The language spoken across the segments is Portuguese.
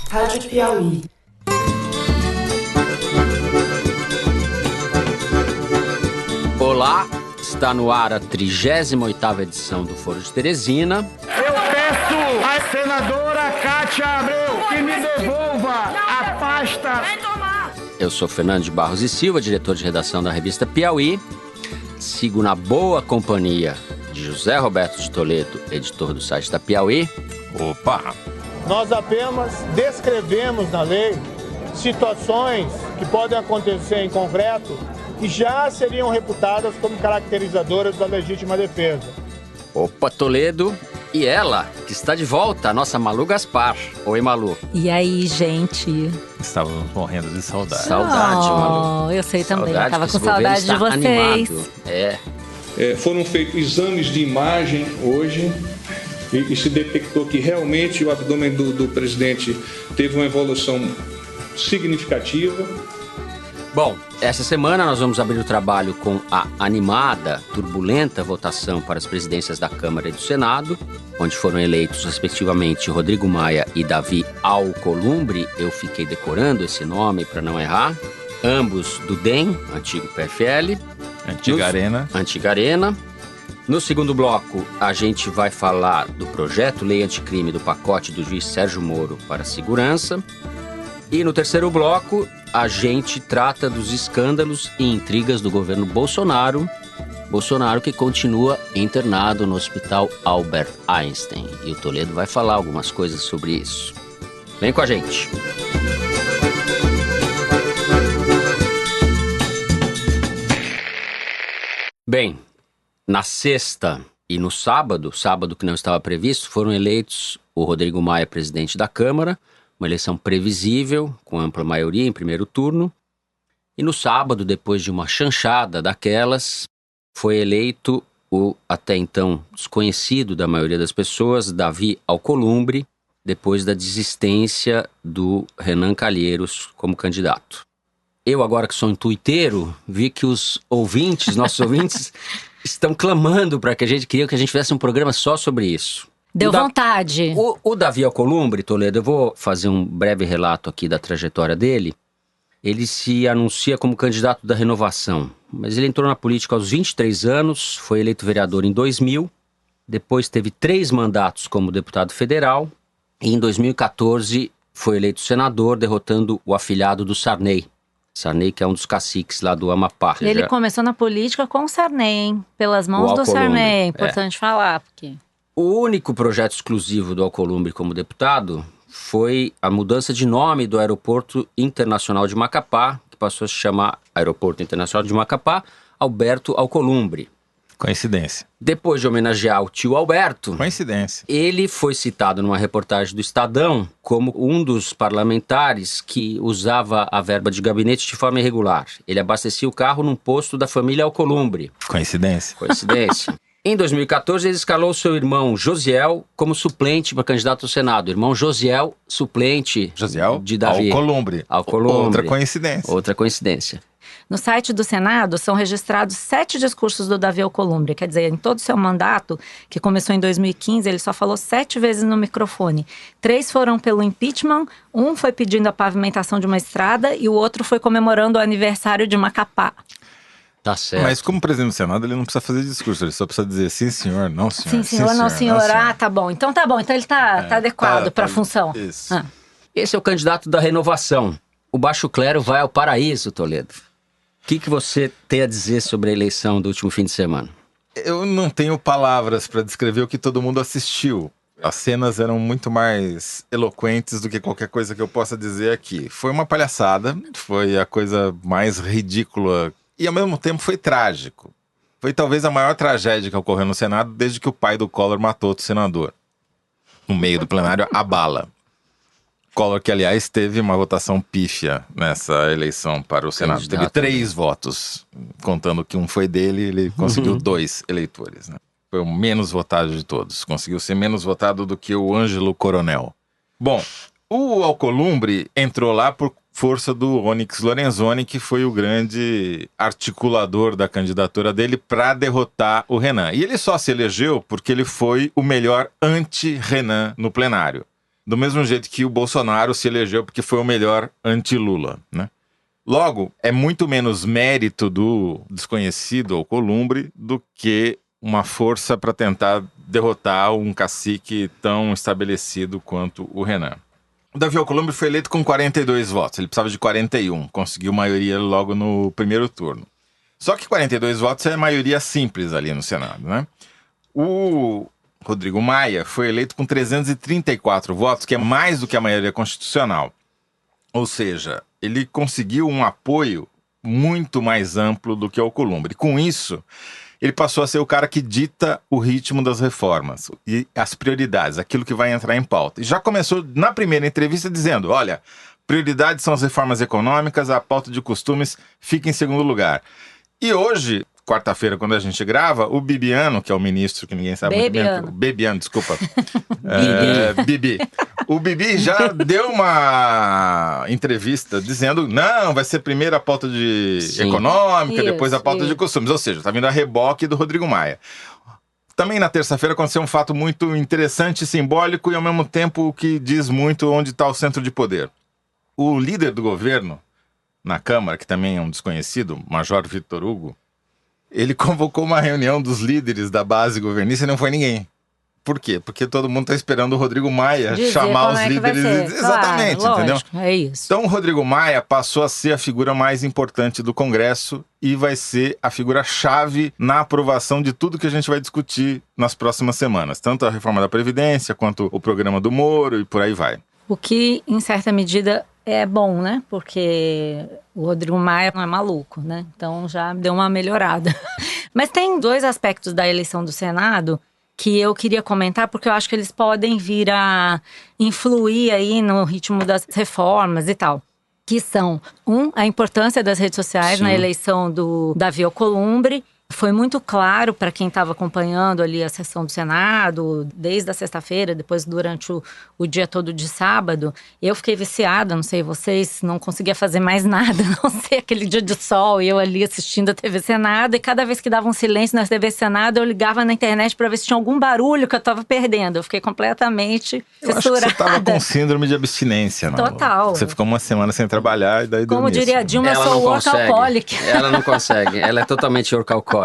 Rádio Piauí. Olá, está no ar a 38ª edição do Foro de Teresina. Eu peço à senadora Cátia Abreu que me devolva a pasta. Eu sou Fernando de Barros e Silva, diretor de redação da revista Piauí. Sigo na boa companhia de José Roberto de Toledo, editor do site da Piauí. Opa! Nós apenas descrevemos na lei situações que podem acontecer em concreto e já seriam reputadas como caracterizadoras da legítima defesa. Opa, Toledo! E ela, que está de volta, a nossa Malu Gaspar. Oi, Malu. E aí, gente? Estávamos morrendo de saudade. Saudade, Malu. Eu sei também, Saudade, eu tava que com esse governo saudade de está vocês. animado. Foram feitos exames de imagem hoje e se detectou que realmente o abdômen do presidente teve uma evolução significativa. Bom, essa semana nós vamos abrir o trabalho com a animada, turbulenta votação para as presidências da Câmara e do Senado, onde foram eleitos, respectivamente, Rodrigo Maia e Davi Alcolumbre. Eu fiquei decorando esse nome para não errar. Ambos do DEM, antigo PFL. Antiga Arena. No segundo bloco, a gente vai falar do projeto Lei Anticrime do pacote do juiz Sérgio Moro para a segurança. E no terceiro bloco, a gente trata dos escândalos e intrigas do governo Bolsonaro. Bolsonaro que continua internado no Hospital Albert Einstein. E o Toledo vai falar algumas coisas sobre isso. Vem com a gente. Bem, na sexta e no sábado que não estava previsto, foram eleitos o Rodrigo Maia, presidente da Câmara, uma eleição previsível, com ampla maioria em primeiro turno. E no sábado, depois de uma chanchada daquelas, foi eleito o até então desconhecido da maioria das pessoas, Davi Alcolumbre, depois da desistência do Renan Calheiros como candidato. Eu, agora que sou um tuiteiro, vi que os ouvintes, nossos ouvintes, estão clamando para que a gente fizesse um programa só sobre isso. Deu vontade. O Davi Alcolumbre, Toledo, eu vou fazer um breve relato aqui da trajetória dele. Ele se anuncia como candidato da renovação, mas ele entrou na política aos 23 anos, foi eleito vereador em 2000, depois teve 3 mandatos como deputado federal, e em 2014 foi eleito senador, derrotando o afilhado do Sarney. Sarney, que é um dos caciques lá do Amapá. Ele começou na política com o Sarney, hein? Pelas mãos do Sarney, é importante falar, porque... O único projeto exclusivo do Alcolumbre como deputado foi a mudança de nome do Aeroporto Internacional de Macapá, que passou a se chamar Aeroporto Internacional de Macapá, Alberto Alcolumbre. Coincidência. Depois de homenagear o tio Alberto, Coincidência. ele foi citado numa reportagem do Estadão como um dos parlamentares que usava a verba de gabinete de forma irregular. Ele abastecia o carro num posto da família Alcolumbre. Coincidência. Em 2014, ele escalou seu irmão Josiel como suplente para candidato ao Senado. Irmão Josiel, suplente de Davi. Alcolumbre. Outra coincidência. No site do Senado são registrados 7 discursos do Davi Alcolumbre. Quer dizer, em todo o seu mandato, que começou em 2015, ele só falou 7 vezes no microfone. 3 foram pelo impeachment, 1 foi pedindo a pavimentação de uma estrada e o outro foi comemorando o aniversário de Macapá. Tá certo. Mas como presidente do Senado, ele não precisa fazer discurso, ele só precisa dizer sim, senhor, não, senhor. Sim, senhor, não, senhor. Ah, tá bom. Então ele tá adequado para a função. Isso. Esse é o candidato da renovação. O baixo clero vai ao paraíso, Toledo. O que você tem a dizer sobre a eleição do último fim de semana? Eu não tenho palavras para descrever o que todo mundo assistiu. As cenas eram muito mais eloquentes do que qualquer coisa que eu possa dizer aqui. Foi uma palhaçada, foi a coisa mais ridícula e ao mesmo tempo foi trágico. Foi talvez a maior tragédia que ocorreu no Senado desde que o pai do Collor matou outro senador. No meio do plenário, a bala. Collor, que aliás teve uma votação pífia nessa eleição para o Senado. Teve 3 votos, contando que um foi dele, ele conseguiu 2 eleitores, né? Foi o menos votado de todos. Conseguiu ser menos votado do que o Ângelo Coronel. Bom, o Alcolumbre entrou lá por força do Onyx Lorenzoni, que foi o grande articulador da candidatura dele para derrotar o Renan. E ele só se elegeu porque ele foi o melhor anti-Renan no plenário. do mesmo jeito que o Bolsonaro se elegeu porque foi o melhor anti-Lula, né? Logo, é muito menos mérito do desconhecido Alcolumbre do que uma força para tentar derrotar um cacique tão estabelecido quanto o Renan. O Davi Alcolumbre foi eleito com 42 votos, ele precisava de 41, conseguiu maioria logo no primeiro turno. Só que 42 votos é maioria simples ali no Senado, né? O Rodrigo Maia foi eleito com 334 votos, que é mais do que a maioria constitucional. Ou seja, ele conseguiu um apoio muito mais amplo do que o Alcolumbre. Com isso, ele passou a ser o cara que dita o ritmo das reformas e as prioridades, aquilo que vai entrar em pauta. E já começou na primeira entrevista dizendo, olha, prioridades são as reformas econômicas, a pauta de costumes fica em segundo lugar. E hoje, quarta-feira, quando a gente grava, o Bibiano, que é o ministro que ninguém sabe muito bem... Bebiano, desculpa. Bibi. O Bibi já deu uma entrevista dizendo, não, vai ser primeiro a pauta econômica, depois a pauta de costumes. Ou seja, tá vindo a reboque do Rodrigo Maia. Também na terça-feira aconteceu um fato muito interessante, simbólico e ao mesmo tempo que diz muito onde está o centro de poder. O líder do governo na Câmara, que também é um desconhecido, Major Vitor Hugo, ele convocou uma reunião dos líderes da base governista e não foi ninguém. Por quê? Porque todo mundo está esperando o Rodrigo Maia chamar os líderes. Exatamente, claro, entendeu? Lógico, é isso. Então o Rodrigo Maia passou a ser a figura mais importante do Congresso e vai ser a figura-chave na aprovação de tudo que a gente vai discutir nas próximas semanas. Tanto a reforma da Previdência, quanto o programa do Moro e por aí vai. O que, em certa medida, é bom, né? Porque o Rodrigo Maia não é maluco, né? Então já deu uma melhorada. Mas tem dois aspectos da eleição do Senado que eu queria comentar, porque eu acho que eles podem vir a influir aí no ritmo das reformas e tal. Que são, a importância das redes sociais na eleição do Davi Alcolumbre. Foi muito claro para quem estava acompanhando ali a sessão do Senado, desde a sexta-feira, depois durante o dia todo de sábado. Eu fiquei viciada, não sei vocês, não conseguia fazer mais nada, a não ser aquele dia de sol, e eu ali assistindo a TV Senado. E cada vez que dava um silêncio na TV Senado, eu ligava na internet para ver se tinha algum barulho que eu estava perdendo. Eu fiquei completamente fissurada. Eu acho que você estava com síndrome de abstinência, não? Total. Você ficou uma semana sem trabalhar e daí Como diria a Dilma, eu sou workaholic. Ela não consegue, ela é totalmente workaholic.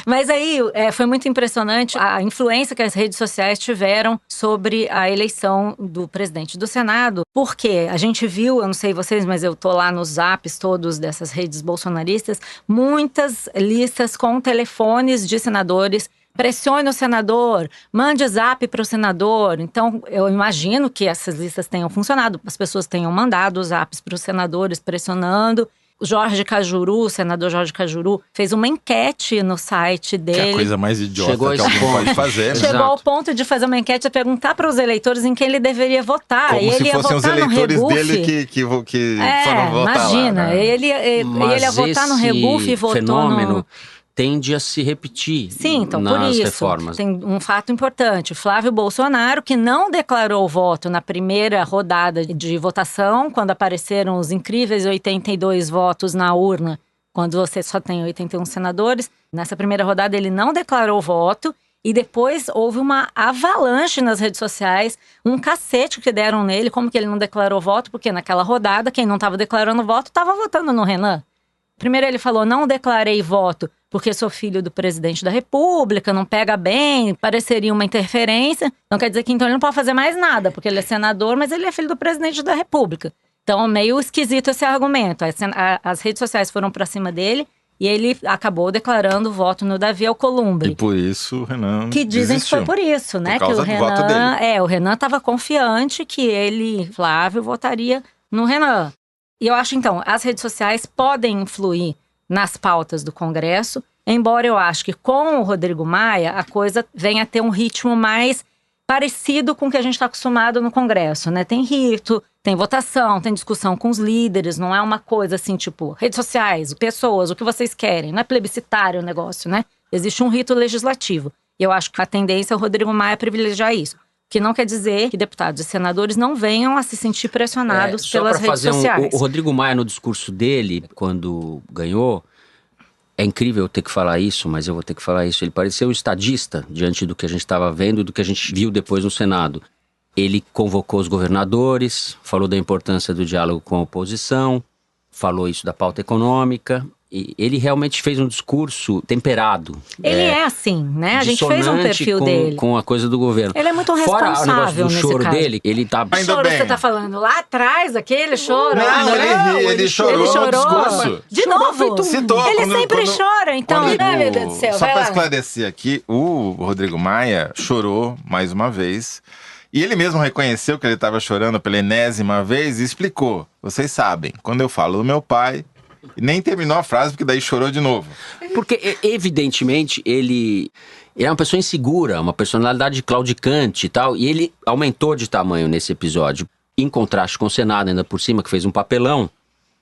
Mas aí foi muito impressionante a influência que as redes sociais tiveram sobre a eleição do presidente do Senado, porque a gente viu, eu não sei vocês, mas eu tô lá nos zaps todos dessas redes bolsonaristas, muitas listas com telefones de senadores. Pressione o senador, mande zap para o senador. Então, eu imagino que essas listas tenham funcionado. As pessoas tenham mandado zaps para os senadores pressionando. O Jorge Cajuru, o senador Jorge Cajuru, fez uma enquete no site dele. Que é a coisa mais idiota que alguém pode fazer. Né? Chegou ao ponto de fazer uma enquete a perguntar para os eleitores em quem ele deveria votar. Como e ele se fossem os eleitores dele que foram votar imagina, lá. Né? Ele ia votar no rebufe e votou fenômeno tende a se repetir. Sim, então, nas por isso, reformas. Tem um fato importante. Flávio Bolsonaro, que não declarou voto na primeira rodada de votação, quando apareceram os incríveis 82 votos na urna, quando você só tem 81 senadores, nessa primeira rodada ele não declarou voto, e depois houve uma avalanche nas redes sociais, um cacete que deram nele, como que ele não declarou voto, porque naquela rodada, quem não estava declarando voto estava votando no Renan. Primeiro ele falou, não declarei voto porque sou filho do presidente da República, não pega bem, pareceria uma interferência. Então quer dizer que então ele não pode fazer mais nada, porque ele é senador, mas ele é filho do presidente da República. Então meio esquisito esse argumento. As redes sociais foram pra cima dele e ele acabou declarando voto no Davi Alcolumbre. E por isso o Renan que dizem desistiu, que foi por isso, né? Por causa que o do voto dele. O Renan estava confiante que ele, Flávio, votaria no Renan. E eu acho, então, as redes sociais podem influir nas pautas do Congresso, embora eu acho que com o Rodrigo Maia a coisa venha a ter um ritmo mais parecido com o que a gente está acostumado no Congresso, né? Tem rito, tem votação, tem discussão com os líderes, não é uma coisa assim, tipo, redes sociais, pessoas, o que vocês querem, não é plebiscitário o negócio, né? Existe um rito legislativo. E eu acho que a tendência é o Rodrigo Maia privilegiar isso. Que não quer dizer que deputados e senadores não venham a se sentir pressionados pelas redes sociais. O Rodrigo Maia, no discurso dele, quando ganhou, é incrível eu ter que falar isso, mas eu vou ter que falar isso. Ele pareceu um estadista diante do que a gente estava vendo e do que a gente viu depois no Senado. Ele convocou os governadores, falou da importância do diálogo com a oposição, falou isso da pauta econômica. E ele realmente fez um discurso temperado. Ele é assim, né? A gente fez um perfil dele. Com a coisa do governo. Ele é muito responsável. Fora o negócio do choro caso dele, ele tá... O choro você tá falando lá atrás, aquele choro? Ele chorou no discurso. De novo? Citou, ele sempre chora, então, né, meu Deus do céu? Só para esclarecer aqui, o Rodrigo Maia chorou mais uma vez. E ele mesmo reconheceu que ele estava chorando pela 80ª vez e explicou. Vocês sabem, quando eu falo do meu pai... E nem terminou a frase, porque daí chorou de novo. Porque, evidentemente, ele é uma pessoa insegura, uma personalidade claudicante e tal. E ele aumentou de tamanho nesse episódio. Em contraste com o Senado, ainda por cima, que fez um papelão.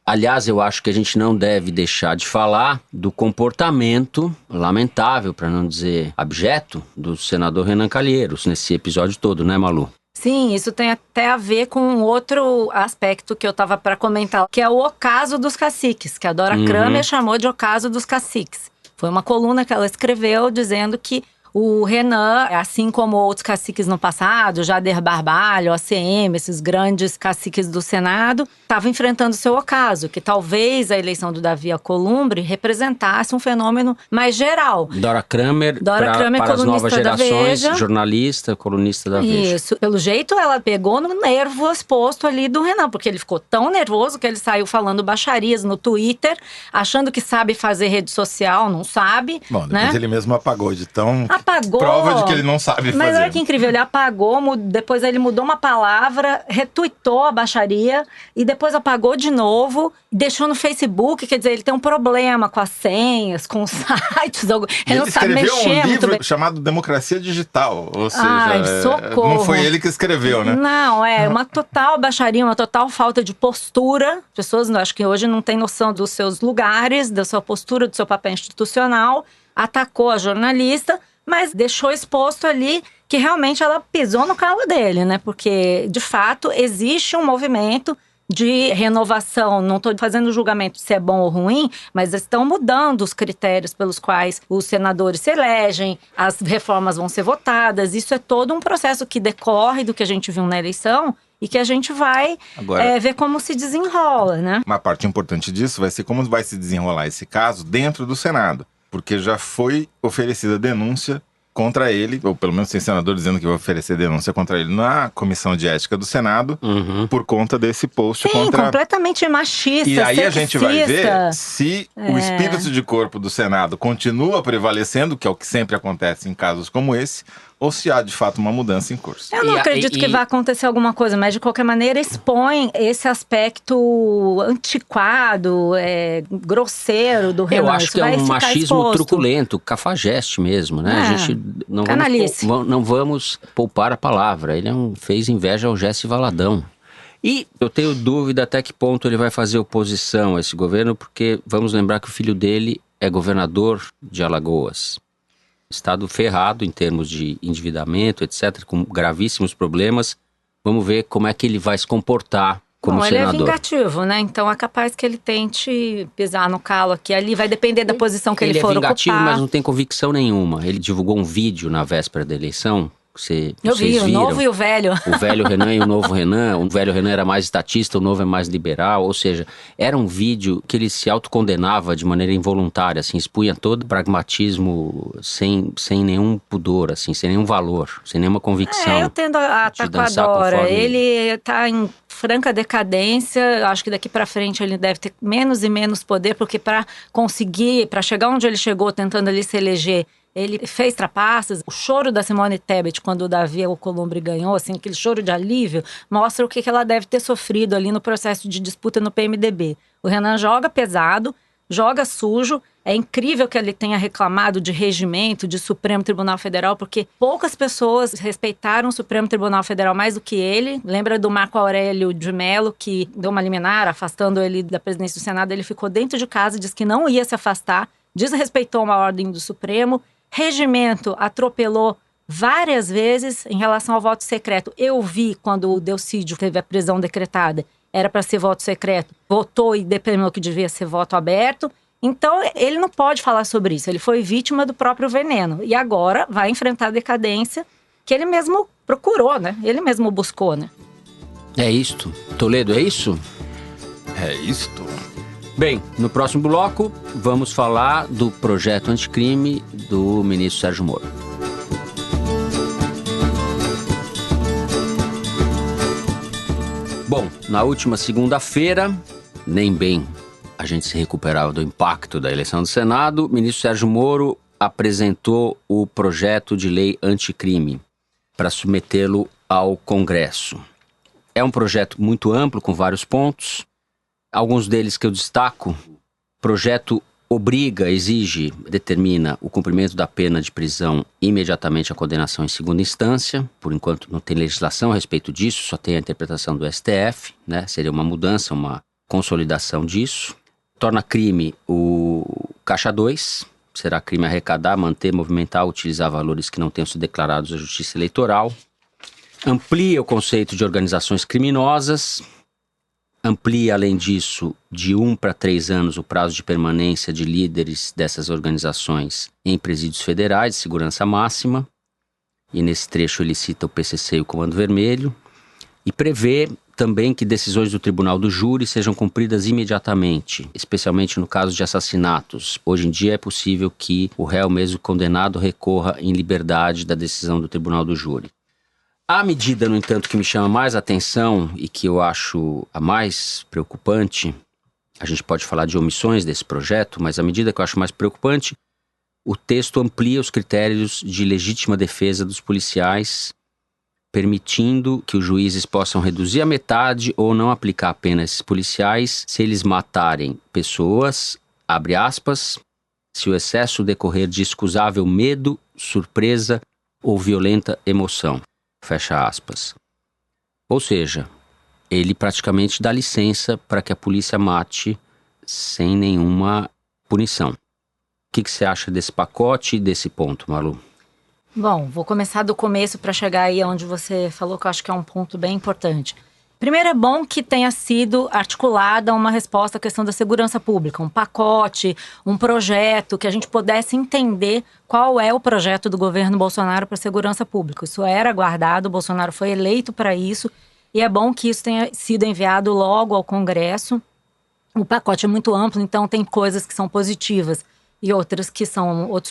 Aliás, eu acho que a gente não deve deixar de falar do comportamento lamentável, para não dizer abjeto, do senador Renan Calheiros, nesse episódio todo, né, Malu? Sim, isso tem até a ver com outro aspecto que eu estava para comentar, que é o ocaso dos caciques, que a Dora Kramer chamou de ocaso dos caciques. Foi uma coluna que ela escreveu dizendo que o Renan, assim como outros caciques no passado, Jader Barbalho, ACM, esses grandes caciques do Senado, estavam enfrentando seu ocaso, que talvez a eleição do Davi Alcolumbre representasse um fenômeno mais geral. Dora Kramer para as novas gerações, jornalista, colunista da Veja. Isso, pelo jeito ela pegou no nervo exposto ali do Renan, porque ele ficou tão nervoso que ele saiu falando baixarias no Twitter, achando que sabe fazer rede social, não sabe. Bom, depois né? Ele mesmo apagou de tão... Apagou. Prova de que ele não sabe fazer. Mas olha que incrível, ele apagou, depois ele mudou uma palavra, retuitou a baixaria e depois apagou de novo, deixou no Facebook, quer dizer, ele tem um problema com as senhas, com os sites, ele não sabe mexer. Ele escreveu um livro bem. Chamado Democracia Digital, ou seja, socorro. Não foi ele que escreveu, né? Não, é uma total baixaria, uma total falta de postura. As pessoas, acho que hoje não têm noção dos seus lugares, da sua postura, do seu papel institucional. Atacou a jornalista, mas deixou exposto ali que realmente ela pisou no calo dele, né? Porque, de fato, existe um movimento de renovação. Não estou fazendo julgamento se é bom ou ruim, mas estão mudando os critérios pelos quais os senadores se elegem, as reformas vão ser votadas. Isso é todo um processo que decorre do que a gente viu na eleição e que a gente vai ver como se desenrola, né? Uma parte importante disso vai ser como vai se desenrolar esse caso dentro do Senado. Porque já foi oferecida denúncia contra ele, ou pelo menos tem senador dizendo que vai oferecer denúncia contra ele na Comissão de Ética do Senado, por conta desse post contra... completamente machista, E aí sexista. A gente vai ver se o espírito de corpo do Senado continua prevalecendo, que é o que sempre acontece em casos como esse, ou se há, de fato, uma mudança em curso. Eu não acredito que vai acontecer alguma coisa, mas de qualquer maneira expõe esse aspecto antiquado, grosseiro do Renan. Eu acho que é um machismo truculento, cafajeste mesmo, né? A gente não vamos poupar a palavra. Ele fez inveja ao Jesse Valadão. E eu tenho dúvida até que ponto ele vai fazer oposição a esse governo, porque vamos lembrar que o filho dele é governador de Alagoas. Estado ferrado em termos de endividamento, etc., com gravíssimos problemas. Vamos ver como é que ele vai se comportar como senador. Ele é vingativo, né? Então é capaz que ele tente pisar no calo aqui. Ali vai depender da posição que ele for ocupar. Ele é vingativo, mas não tem convicção nenhuma. Ele divulgou um vídeo na véspera da eleição. Eu vi, o novo e o velho. O velho Renan e o novo Renan. O velho Renan era mais estatista, o novo é mais liberal. Ou seja, era um vídeo que ele se autocondenava de maneira involuntária, assim, expunha todo o pragmatismo sem nenhum pudor, assim, sem nenhum valor, sem nenhuma convicção. Eu tendo a atacar a Dora. Ele tá em franca decadência. Acho que daqui pra frente ele deve ter menos e menos poder, porque para chegar onde ele chegou, tentando ali se eleger, ele fez trapaças. O choro da Simone Tebet, quando o Davi Alcolumbre ganhou, assim, aquele choro de alívio, mostra o que ela deve ter sofrido ali no processo de disputa no PMDB. O Renan joga pesado, joga sujo. É incrível que ele tenha reclamado de regimento, de Supremo Tribunal Federal, porque poucas pessoas respeitaram o Supremo Tribunal Federal mais do que ele. Lembra do Marco Aurélio de Mello, que deu uma liminar, afastando ele da presidência do Senado. Ele ficou dentro de casa, disse que não ia se afastar, desrespeitou uma ordem do Supremo. Regimento atropelou várias vezes em relação ao voto secreto. Eu vi quando o Delcídio teve a prisão decretada, era para ser voto secreto, votou e determinou que devia ser voto aberto. Então, ele não pode falar sobre isso. Ele foi vítima do próprio veneno. E agora vai enfrentar a decadência que ele mesmo procurou, né? Ele mesmo buscou, né? É isto. Toledo, é isso? É isto. Bem, no próximo bloco, vamos falar do projeto anticrime do ministro Sérgio Moro. Bom, na última segunda-feira, nem bem a gente se recuperava do impacto da eleição do Senado, o ministro Sérgio Moro apresentou o projeto de lei anticrime para submetê-lo ao Congresso. É um projeto muito amplo, com vários pontos. Alguns deles que eu destaco: o projeto exige, determina o cumprimento da pena de prisão imediatamente à condenação em segunda instância. Por enquanto não tem legislação a respeito disso, só tem a interpretação do STF, né? Seria uma mudança, uma consolidação disso. Torna crime o Caixa 2, será crime arrecadar, manter, movimentar, utilizar valores que não tenham sido declarados à Justiça Eleitoral. Amplia o conceito de organizações criminosas, amplia, além disso, de 1 para 3 anos o prazo de permanência de líderes dessas organizações em presídios federais de segurança máxima, e nesse trecho ele cita o PCC e o Comando Vermelho, e prevê também que decisões do Tribunal do Júri sejam cumpridas imediatamente, especialmente no caso de assassinatos. Hoje em dia é possível que o réu, mesmo condenado, recorra em liberdade da decisão do Tribunal do Júri. A medida, no entanto, que me chama mais atenção e que eu acho a mais preocupante, a gente pode falar de omissões desse projeto, mas a medida que eu acho mais preocupante, o texto amplia os critérios de legítima defesa dos policiais, permitindo que os juízes possam reduzir a metade ou não aplicar a pena a esses policiais se eles matarem pessoas, abre aspas, se o excesso decorrer de excusável medo, surpresa ou violenta emoção. Fecha aspas. Ou seja, ele praticamente dá licença para que a polícia mate sem nenhuma punição. O que você acha desse pacote e desse ponto, Malu? Bom, vou começar do começo para chegar aí onde você falou, que eu acho que é um ponto bem importante. Primeiro, é bom que tenha sido articulada uma resposta à questão da segurança pública, um pacote, um projeto, que a gente pudesse entender qual é o projeto do governo Bolsonaro para a segurança pública. Isso era aguardado, o Bolsonaro foi eleito para isso, e é bom que isso tenha sido enviado logo ao Congresso. O pacote é muito amplo, então tem coisas que são positivas e outros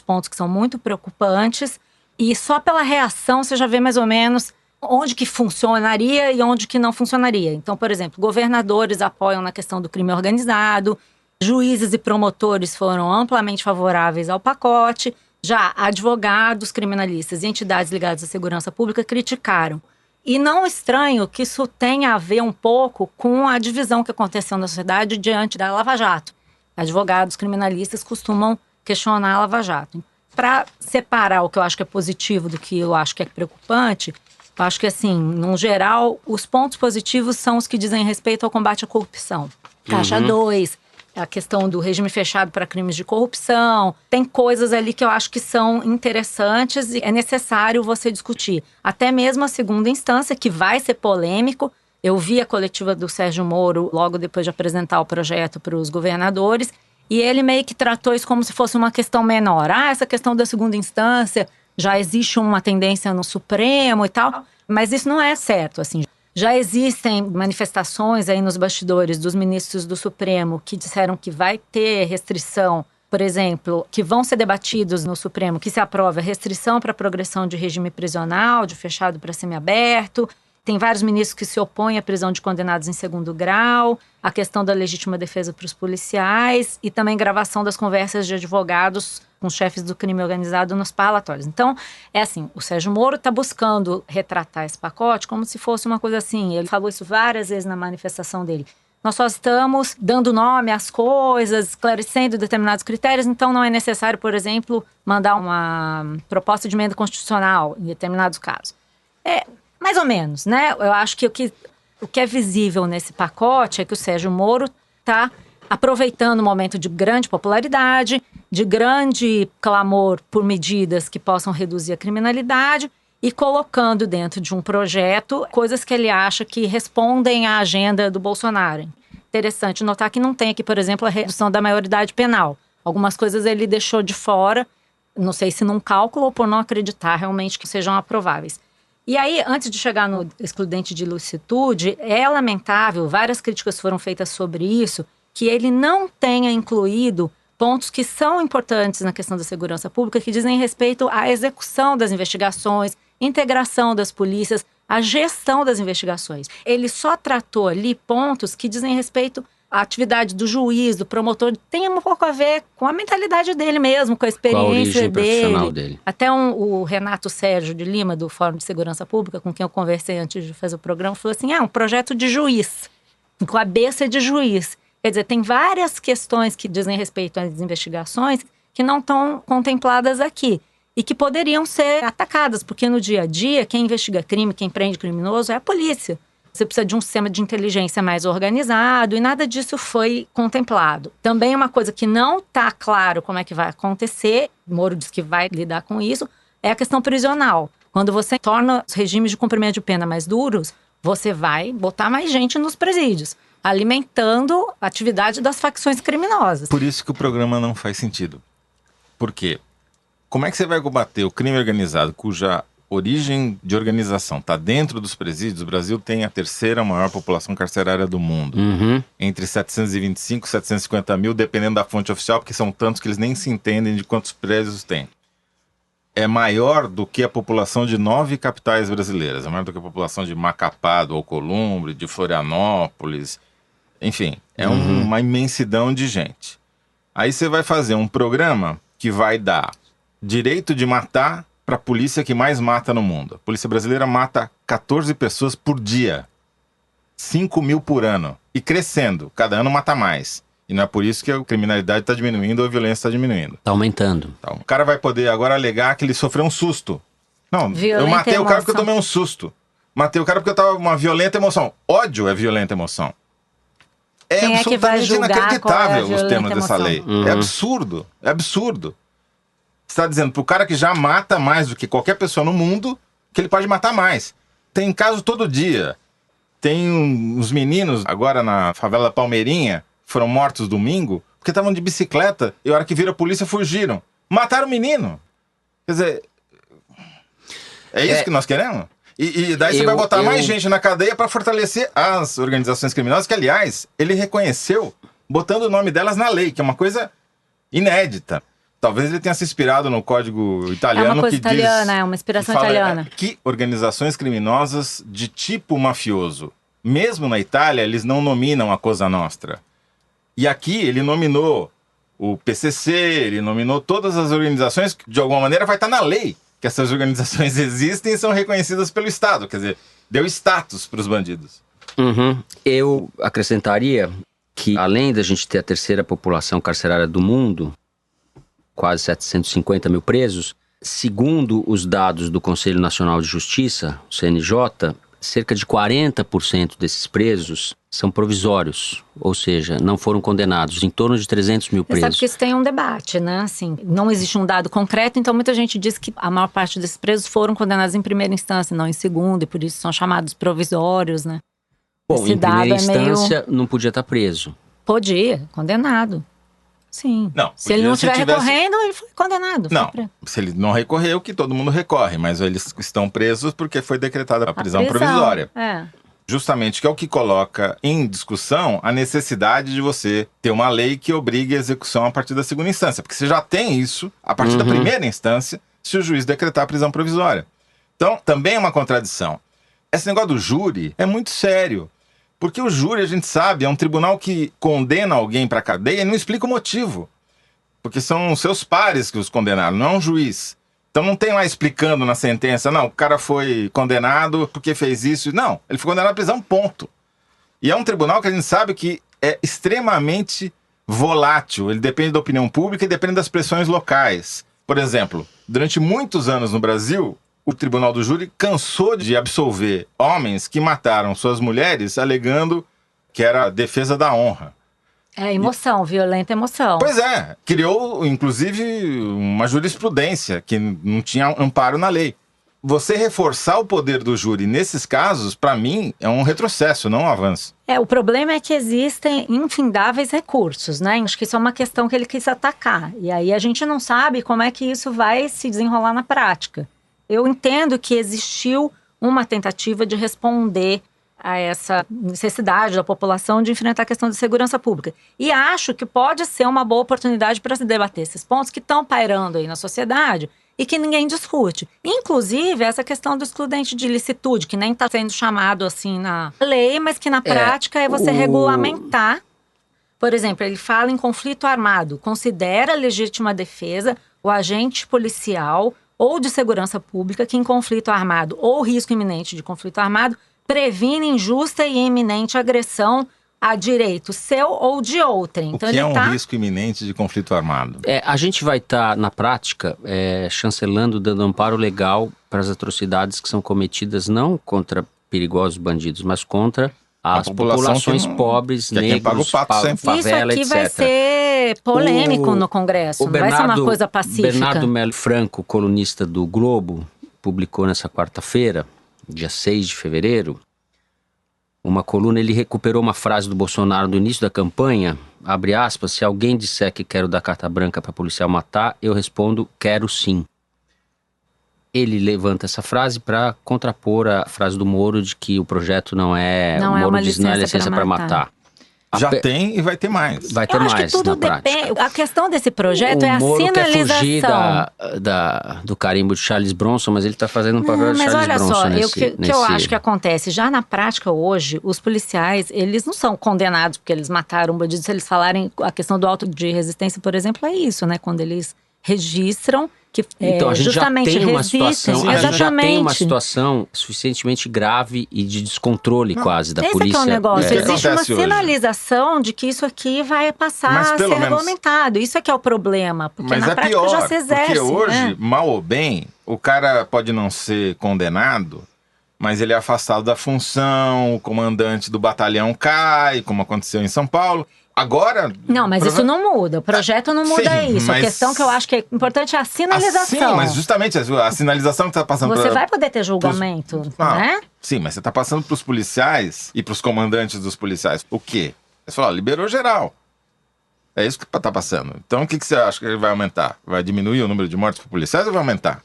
pontos que são muito preocupantes. E só pela reação você já vê mais ou menos onde que funcionaria e onde que não funcionaria. Então, por exemplo, governadores apoiam na questão do crime organizado, juízes e promotores foram amplamente favoráveis ao pacote, já advogados, criminalistas e entidades ligadas à segurança pública criticaram. E não estranho que isso tenha a ver um pouco com a divisão que aconteceu na sociedade diante da Lava Jato. Advogados, criminalistas costumam questionar a Lava Jato. Para separar o que eu acho que é positivo do que eu acho que é preocupante, eu acho que, assim, no geral, os pontos positivos são os que dizem respeito ao combate à corrupção. Caixa 2, a questão do regime fechado para crimes de corrupção. Tem coisas ali que eu acho que são interessantes e é necessário você discutir. Até mesmo a segunda instância, que vai ser polêmico. Eu vi a coletiva do Sérgio Moro logo depois de apresentar o projeto para os governadores. E ele meio que tratou isso como se fosse uma questão menor. Essa questão da segunda instância, já existe uma tendência no Supremo e tal, mas isso não é certo, assim. Já existem manifestações aí nos bastidores dos ministros do Supremo que disseram que vai ter restrição, por exemplo, que vão ser debatidos no Supremo, que se aprova restrição para progressão de regime prisional, de fechado para semiaberto. Tem vários ministros que se opõem à prisão de condenados em segundo grau, a questão da legítima defesa para os policiais e também gravação das conversas de advogados com os chefes do crime organizado nos parlatórios. Então, é assim, o Sérgio Moro está buscando retratar esse pacote como se fosse uma coisa assim. Ele falou isso várias vezes na manifestação dele. Nós só estamos dando nome às coisas, esclarecendo determinados critérios, então não é necessário, por exemplo, mandar uma proposta de emenda constitucional em determinados casos. Mais ou menos, né? Eu acho que o que é visível nesse pacote é que o Sérgio Moro está aproveitando um momento de grande popularidade, de grande clamor por medidas que possam reduzir a criminalidade e colocando dentro de um projeto coisas que ele acha que respondem à agenda do Bolsonaro. Interessante notar que não tem aqui, por exemplo, a redução da maioridade penal. Algumas coisas ele deixou de fora, não sei se num cálculo ou por não acreditar realmente que sejam aprováveis. E aí, antes de chegar no excludente de ilicitude, é lamentável, várias críticas foram feitas sobre isso, que ele não tenha incluído pontos que são importantes na questão da segurança pública, que dizem respeito à execução das investigações, integração das polícias, a gestão das investigações. Ele só tratou ali pontos que dizem respeito à atividade do juiz, do promotor, tem um pouco a ver com a mentalidade dele mesmo, com a experiência dele. Até o Renato Sérgio de Lima, do Fórum de Segurança Pública, com quem eu conversei antes de fazer o programa, falou assim, um projeto de juiz, com a cabeça de juiz. Quer dizer, tem várias questões que dizem respeito às investigações que não estão contempladas aqui e que poderiam ser atacadas, porque no dia a dia, quem investiga crime, quem prende criminoso é a polícia. Você precisa de um sistema de inteligência mais organizado e nada disso foi contemplado. Também uma coisa que não está claro como é que vai acontecer, Moro diz que vai lidar com isso, é a questão prisional. Quando você torna os regimes de cumprimento de pena mais duros, você vai botar mais gente nos presídios, alimentando a atividade das facções criminosas. Por isso que o programa não faz sentido. Por quê? Como é que você vai combater o crime organizado, cuja origem de organização está dentro dos presídios? O Brasil tem a terceira maior população carcerária do mundo. Entre 725 e 750 mil, dependendo da fonte oficial, porque são tantos que eles nem se entendem de quantos presos tem. É maior do que a população de 9 capitais brasileiras. É maior do que a população de Macapá, do Alcolumbre, de Florianópolis. Enfim, é uma imensidão de gente. Aí você vai fazer um programa que vai dar direito de matar para a polícia que mais mata no mundo. A polícia brasileira mata 14 pessoas por dia. 5 mil por ano. E crescendo. Cada ano mata mais. E não é por isso que a criminalidade está diminuindo ou a violência está diminuindo. Está aumentando. Então, o cara vai poder agora alegar que ele sofreu um susto. Não, eu matei o cara porque eu tomei um susto. Matei o cara porque eu estava uma violenta emoção. Ódio é violenta emoção. É absolutamente inacreditável os termos dessa lei. É absurdo. É absurdo. Você está dizendo para o cara que já mata mais do que qualquer pessoa no mundo, que ele pode matar mais. Tem caso todo dia. Tem uns meninos, agora na favela da Palmeirinha, foram mortos domingo, porque estavam de bicicleta e a hora que viram a polícia fugiram. Mataram o menino. Quer dizer, é isso que nós queremos? E daí você vai botar mais gente na cadeia para fortalecer as organizações criminosas, que, aliás, ele reconheceu botando o nome delas na lei, que é uma coisa inédita. Talvez ele tenha se inspirado no código italiano. É uma coisa que italiana, é uma inspiração italiana. Que organizações criminosas de tipo mafioso, mesmo na Itália, eles não nominam a Cosa Nostra. E aqui ele nominou o PCC, ele nominou todas as organizações que, de alguma maneira, vai estar na lei que essas organizações existem e são reconhecidas pelo Estado. Quer dizer, deu status para os bandidos. Eu acrescentaria que, além da gente ter a terceira população carcerária do mundo, quase 750 mil presos, segundo os dados do Conselho Nacional de Justiça, o CNJ, cerca de 40% desses presos são provisórios, ou seja, não foram condenados, em torno de 300 mil presos. Você sabe que isso tem um debate, né? Assim, não existe um dado concreto, então muita gente diz que a maior parte desses presos foram condenados em primeira instância, não em segunda, e por isso são chamados provisórios, né? Bom, em primeira instância não podia estar preso. Podia, condenado. Sim. Não, se ele não estiver recorrendo, ele foi condenado. Não, se ele não recorreu, que todo mundo recorre, mas eles estão presos porque foi decretada a prisão provisória. Justamente, que é o que coloca em discussão a necessidade de você ter uma lei que obrigue a execução a partir da segunda instância. Porque você já tem isso a partir da primeira instância, se o juiz decretar a prisão provisória. Então, também é uma contradição. Esse negócio do júri é muito sério. Porque o júri, a gente sabe, é um tribunal que condena alguém para a cadeia e não explica o motivo. Porque são seus pares que os condenaram, não é um juiz. Então não tem lá explicando na sentença, não, o cara foi condenado porque fez isso. Não, ele foi condenado à prisão, ponto. E é um tribunal que a gente sabe que é extremamente volátil. Ele depende da opinião pública e depende das pressões locais. Por exemplo, durante muitos anos no Brasil, o Tribunal do Júri cansou de absolver homens que mataram suas mulheres alegando que era a defesa da honra. É emoção, violenta emoção. Pois é, criou inclusive uma jurisprudência que não tinha amparo na lei. Você reforçar o poder do júri nesses casos, para mim, é um retrocesso, não um avanço. O problema é que existem infindáveis recursos, né? Acho que isso é uma questão que ele quis atacar. E aí a gente não sabe como é que isso vai se desenrolar na prática. Eu entendo que existiu uma tentativa de responder a essa necessidade da população de enfrentar a questão de segurança pública. E acho que pode ser uma boa oportunidade para se debater esses pontos que estão pairando aí na sociedade e que ninguém discute. Inclusive, essa questão do excludente de ilicitude, que nem está sendo chamado assim na lei, mas que na prática é você regulamentar. Por exemplo, ele fala em conflito armado, considera legítima defesa o agente policial ou de segurança pública que em conflito armado ou risco iminente de conflito armado previne injusta e iminente agressão a direito seu ou de outrem. Então, o que é um risco iminente de conflito armado? A gente vai estar, na prática, chancelando, dando amparo legal para as atrocidades que são cometidas não contra perigosos bandidos, mas contra as populações pobres, negros, favela, etc. Isso aqui vai ser polêmico no Congresso, não vai ser uma coisa pacífica. Bernardo Melo Franco, colunista do Globo, publicou nessa quarta-feira, dia 6 de fevereiro, uma coluna. Ele recuperou uma frase do Bolsonaro do início da campanha, abre aspas, se alguém disser que quero dar carta branca para policial matar, eu respondo, quero sim. Ele levanta essa frase para contrapor a frase do Moro de que o projeto não é... o Moro diz não é licença para matar. Já tem e vai ter mais. Vai ter mais, acho que tudo depende. A questão desse projeto é a Moro sinalização. Quer fugir do carimbo de Charles Bronson, mas ele está fazendo um papel de Charles Bronson nesse... Mas olha só, o que eu acho que acontece, já na prática hoje, os policiais, eles não são condenados porque eles mataram um bandido. Se eles falarem, a questão do auto de resistência, por exemplo, é isso, né? Quando eles registram que então, a gente justamente já tem uma resistem. situação, a gente já tem uma situação suficientemente grave e de descontrole quase da polícia. Esse é o negócio. Existe uma sinalização de que isso aqui vai passar a ser regulamentado. Isso é que é o problema. Porque mas na prática pior, já se exerce. Porque hoje, mal ou bem, o cara pode não ser condenado, mas ele é afastado da função, o comandante do batalhão cai, como aconteceu em São Paulo. Agora... Não, mas isso não muda. O projeto não muda isso. Mas... A questão que eu acho que é importante é a sinalização. Sim, mas justamente a sinalização que está passando... Você vai poder ter julgamento, né? Sim, mas você está passando para os policiais e para os comandantes dos policiais. O quê? Você fala, liberou geral. É isso que está passando. Então, o que você acha que ele vai aumentar? Vai diminuir o número de mortes por policiais ou vai aumentar?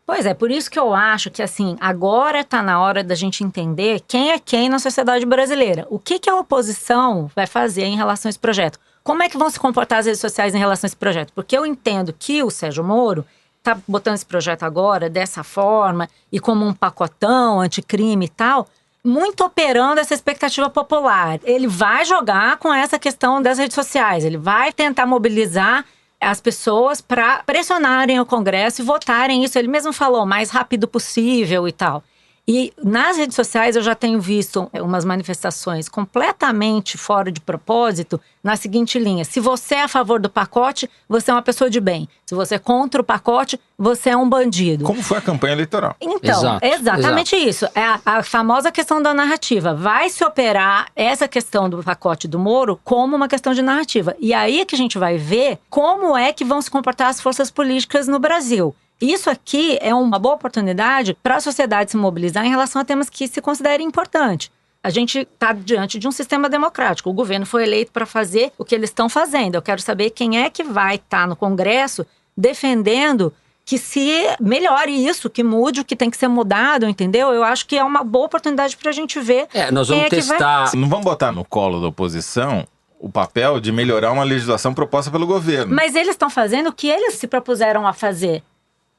Pois é, por isso que eu acho que, assim, agora está na hora da gente entender quem é quem na sociedade brasileira. O que a oposição vai fazer em relação a esse projeto? Como é que vão se comportar as redes sociais em relação a esse projeto? Porque eu entendo que o Sérgio Moro está botando esse projeto agora dessa forma e como um pacotão anticrime e tal, muito operando essa expectativa popular. Ele vai jogar com essa questão das redes sociais, ele vai tentar mobilizar as pessoas para pressionarem o Congresso e votarem isso. Ele mesmo falou, o mais rápido possível e tal. E nas redes sociais eu já tenho visto umas manifestações completamente fora de propósito na seguinte linha. Se você é a favor do pacote, você é uma pessoa de bem. Se você é contra o pacote, você é um bandido. Como foi a campanha eleitoral. Então, exatamente isso. É a famosa questão da narrativa. Vai se operar essa questão do pacote do Moro como uma questão de narrativa. E aí é que a gente vai ver como é que vão se comportar as forças políticas no Brasil. Isso aqui é uma boa oportunidade para a sociedade se mobilizar em relação a temas que se considerem importantes. A gente está diante de um sistema democrático. O governo foi eleito para fazer o que eles estão fazendo. Eu quero saber quem é que vai estar no Congresso defendendo que se melhore isso, que mude o que tem que ser mudado, entendeu? Eu acho que é uma boa oportunidade para a gente ver. Nós vamos testar. Não vamos botar no colo da oposição o papel de melhorar uma legislação proposta pelo governo. Mas eles estão fazendo o que eles se propuseram a fazer.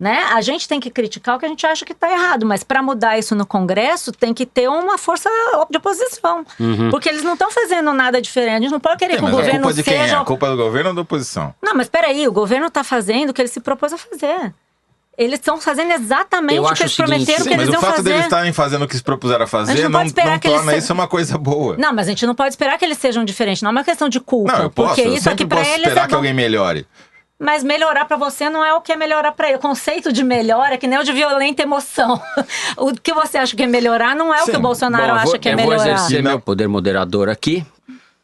Né? A gente tem que criticar o que a gente acha que está errado, mas para mudar isso no Congresso tem que ter uma força de oposição. Porque eles não estão fazendo nada diferente. A gente não pode querer que o governo a culpa de seja... quem é? A culpa do governo ou da oposição? Não, mas peraí, o governo está fazendo o que ele se propôs a fazer. Eles estão fazendo exatamente o que eles prometeram que eles iam fazer. Mas o fato deles estarem fazendo o que se propuseram a fazer não torna isso uma coisa boa. Não, mas a gente não pode esperar que eles sejam diferentes. Não é uma questão de culpa. Não, eu posso. Porque eu isso sempre aqui para posso eles esperar que alguém melhore. Mas melhorar pra você não é o que é melhorar pra ele. O conceito de melhor é que nem o de violenta emoção. O que você acha que é melhorar não é o que o Bolsonaro acha que é melhorar. Eu vou exercer meu poder moderador aqui.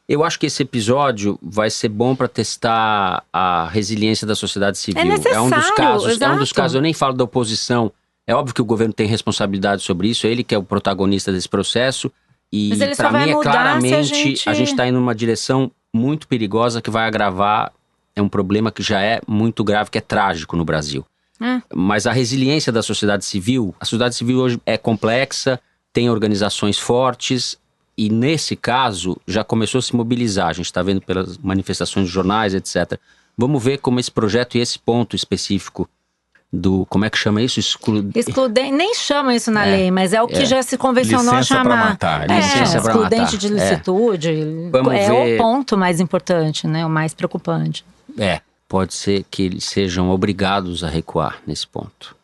Eu acho que esse episódio vai ser bom para testar a resiliência da sociedade civil. É necessário, é um dos casos. exato. É um dos casos. Eu nem falo da oposição. É óbvio que o governo tem responsabilidade sobre isso. É ele que é o protagonista desse processo. E para mim é claramente a gente está indo numa direção muito perigosa que vai agravar. É um problema que já é muito grave, que é trágico no Brasil. Mas a resiliência da sociedade civil, a sociedade civil hoje é complexa, tem organizações fortes e nesse caso já começou a se mobilizar. A gente está vendo pelas manifestações dos jornais, etc. Vamos ver como esse projeto e esse ponto específico do, como é que chama isso? Excludente, nem chama isso na lei, mas é o que já se convencionou licença chamar. Pra matar. Licença pra excludente matar. de licitude. Vamos ver. O ponto mais importante, né? O mais preocupante. Pode ser que eles sejam obrigados a recuar nesse ponto.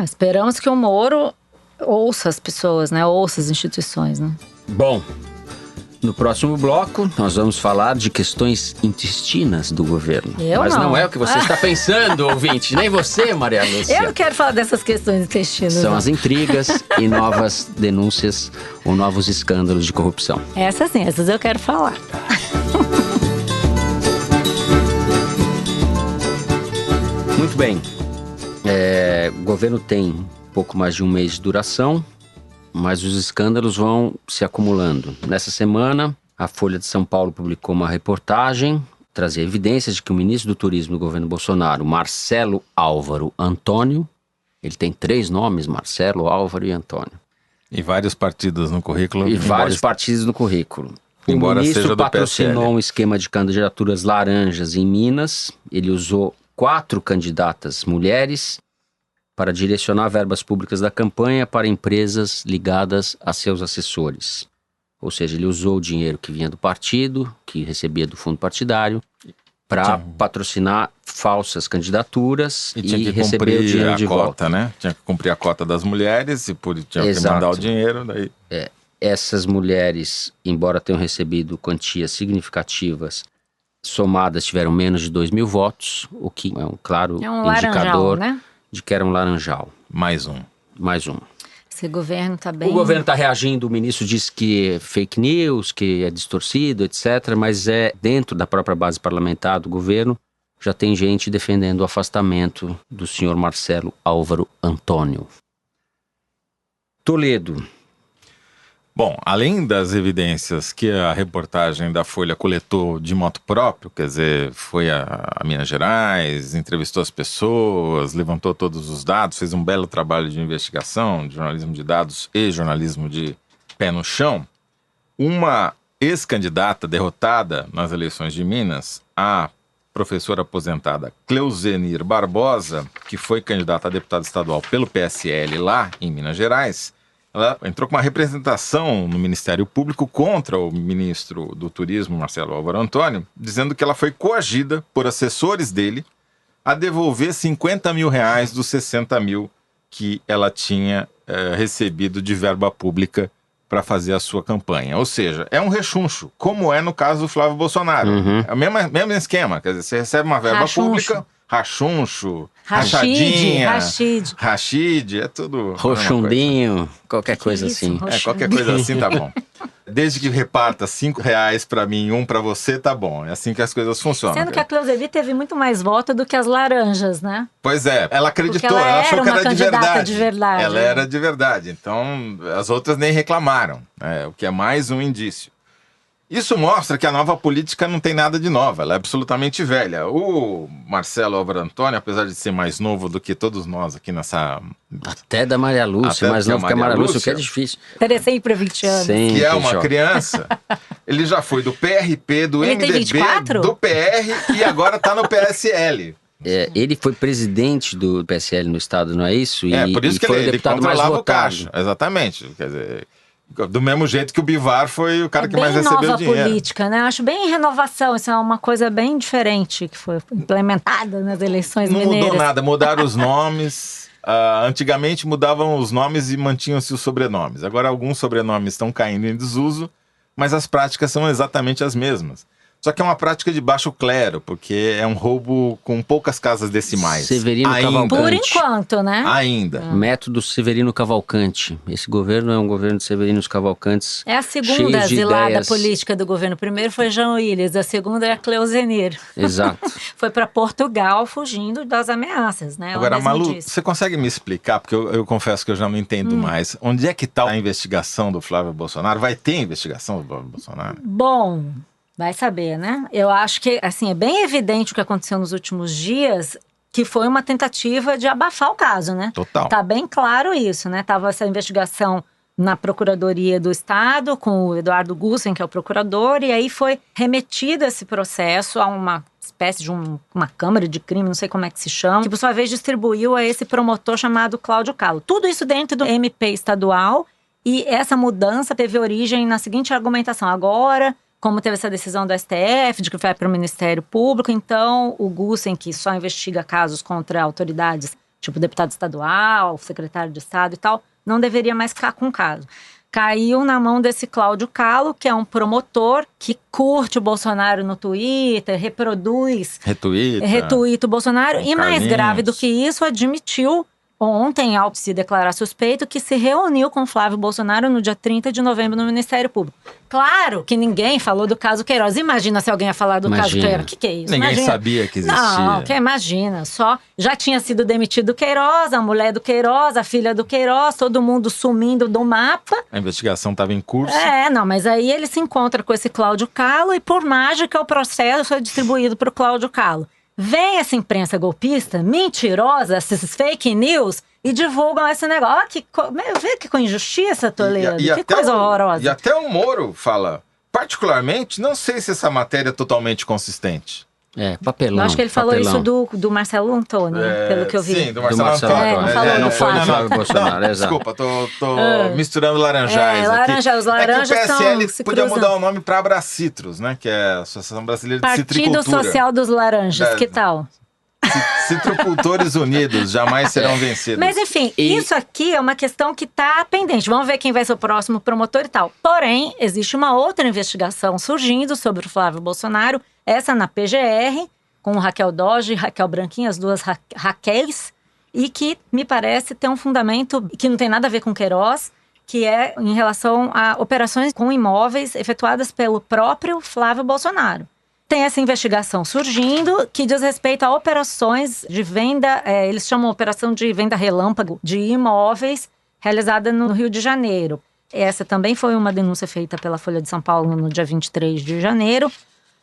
Esperamos que o Moro ouça as pessoas, né? Ouça as instituições, né? Bom, no próximo bloco nós vamos falar de questões intestinas do governo. Mas não é o que você está pensando, ouvinte. Nem você, Maria Lúcia. Eu não quero falar dessas questões intestinas. São as intrigas e novas denúncias ou novos escândalos de corrupção. Essas sim, essas eu quero falar. Muito bem. O governo tem pouco mais de um mês de duração, mas os escândalos vão se acumulando. Nessa semana, a Folha de São Paulo publicou uma reportagem, trazia evidências de que o ministro do Turismo do governo Bolsonaro, Marcelo Álvaro Antônio, ele tem 3 nomes, Marcelo, Álvaro e Antônio. E vários partidos no currículo. E vários partidos no currículo. Embora o ministro seja do patrocinou PSL. um esquema de candidaturas laranjas em Minas. Ele usou 4 candidatas mulheres para direcionar verbas públicas da campanha para empresas ligadas a seus assessores. Ou seja, ele usou o dinheiro que vinha do partido, que recebia do fundo partidário, para patrocinar falsas candidaturas e receber o dinheiro de volta. Né? Tinha que cumprir a cota das mulheres e tinha que mandar o dinheiro. Daí... Essas mulheres, embora tenham recebido quantias significativas, somadas tiveram menos de 2.000 votos, o que é um claro indicador, né, de que era um laranjal. Mais um. Esse governo está bem... O governo está reagindo, o ministro disse que é fake news, que é distorcido, etc. Mas dentro da própria base parlamentar do governo, já tem gente defendendo o afastamento do senhor Marcelo Álvaro Antônio. Toledo. Bom, além das evidências que a reportagem da Folha coletou de motu próprio, quer dizer, foi a Minas Gerais, entrevistou as pessoas, levantou todos os dados, fez um belo trabalho de investigação, de jornalismo de dados e jornalismo de pé no chão, uma ex-candidata derrotada nas eleições de Minas, a professora aposentada Cleusenir Barbosa, que foi candidata a deputada estadual pelo PSL lá em Minas Gerais, ela entrou com uma representação no Ministério Público contra o ministro do Turismo, Marcelo Álvaro Antônio, dizendo que ela foi coagida por assessores dele a devolver 50 mil reais dos 60 mil que ela tinha recebido de verba pública para fazer a sua campanha. Ou seja, é um rechuncho, como é no caso do Flávio Bolsonaro. É o mesmo esquema, quer dizer, você recebe uma verba pública... Rachuncho, rachadinha, rachide, é tudo... Rochundinho, qualquer coisa assim. Qualquer coisa assim tá bom. Desde que reparta 5 reais pra mim e 1 pra você, tá bom. É assim que as coisas funcionam. Sendo que a Cleusevi teve muito mais voto do que as laranjas, né? Pois é, ela acreditou, ela achou que era de verdade. Ela era de verdade, então as outras nem reclamaram, o que é mais um indício. Isso mostra que a nova política não tem nada de nova, ela é absolutamente velha. O Marcelo Álvaro Antônio, apesar de ser mais novo do que todos nós aqui nessa... Até da Maria Lúcia, mais novo que a Maria Lúcia, o que é difícil. Teria sempre 20 anos. Sempre, que é uma criança, ele já foi do PRP, do ele MDB, do PR e agora tá no PSL. Ele foi presidente do PSL no estado, não é isso? Por isso que foi ele controlava o caixa, exatamente, quer dizer... Do mesmo jeito que o Bivar foi o cara que mais recebeu dinheiro. É bem nova política, né? Acho bem renovação, isso é uma coisa bem diferente que foi implementada nas eleições mineiras. Não mudou nada, mudaram os nomes. Antigamente mudavam os nomes e mantinham-se os sobrenomes. Agora alguns sobrenomes estão caindo em desuso, mas as práticas são exatamente as mesmas. Só que é uma prática de baixo clero, porque é um roubo com poucas casas decimais. Severino Cavalcante. Por enquanto, né? Ainda. Método Severino Cavalcante. Esse governo é um governo de Severinos Cavalcantes. É a segunda cilada política do governo. O primeiro foi Jean Willis, a segunda é a Cleusenir. Exato. Foi para Portugal fugindo das ameaças, né? Agora, Malu, você consegue me explicar, porque eu confesso que eu já não entendo mais, onde é que está a investigação do Flávio Bolsonaro? Vai ter investigação do Flávio Bolsonaro? Bom... Vai saber, né? Eu acho que, assim, é bem evidente o que aconteceu nos últimos dias, que foi uma tentativa de abafar o caso, né? Total. Tá bem claro isso, né? Tava essa investigação na Procuradoria do Estado, com o Eduardo Gussen, que é o procurador, e aí foi remetido esse processo a uma espécie de uma câmara de crime, não sei como é que se chama, que por sua vez distribuiu a esse promotor chamado Cláudio Calo. Tudo isso dentro do MP estadual, e essa mudança teve origem na seguinte argumentação: agora, como teve essa decisão do STF de que vai para o Ministério Público, então o Gussen, que só investiga casos contra autoridades, tipo deputado estadual, secretário de Estado e tal, não deveria mais ficar com o caso. Caiu na mão desse Cláudio Calo, que é um promotor que curte o Bolsonaro no Twitter, retuita o Bolsonaro. E mais grave do que isso, admitiu ontem, ao se declarar suspeito, que se reuniu com Flávio Bolsonaro no dia 30 de novembro no Ministério Público. Claro que ninguém falou do caso Queiroz. Imagina se alguém ia falar do caso Queiroz. O que é isso? Ninguém sabia que existia. Não, imagina. Só já tinha sido demitido o Queiroz, a mulher do Queiroz, a filha do Queiroz, todo mundo sumindo do mapa. A investigação estava em curso. Mas aí ele se encontra com esse Cláudio Calo e, por mágica, o processo foi distribuído para o Cláudio Calo. Vem essa imprensa golpista, mentirosa, esses fake news, e divulgam esse negócio. Vê que injustiça, Toledo, que coisa horrorosa. E até o Moro fala, particularmente, não sei se essa matéria é totalmente consciente. Papelão. Eu acho que ele falou isso do Marcelo Antônio, pelo que eu vi. Sim, do Marcelo Antônio. Não foi do Flávio Bolsonaro, desculpa, tô misturando laranjais aqui. Os laranjas que o PSL podia mudar o nome para Abracitros, né? Que é a Associação Brasileira de Citricultura. Partido Social dos Laranjas, que tal? Citricultores unidos jamais serão vencidos. Mas enfim, isso aqui é uma questão que está pendente. Vamos ver quem vai ser o próximo promotor e tal. Porém, existe uma outra investigação surgindo sobre o Flávio Bolsonaro, essa na PGR, com Raquel Doge e Raquel Branquinho, as duas Raquéis, e que me parece ter um fundamento que não tem nada a ver com Queiroz, que é em relação a operações com imóveis efetuadas pelo próprio Flávio Bolsonaro. Tem essa investigação surgindo que diz respeito a operações de venda, eles chamam operação de venda relâmpago de imóveis realizada no Rio de Janeiro. Essa também foi uma denúncia feita pela Folha de São Paulo no dia 23 de janeiro.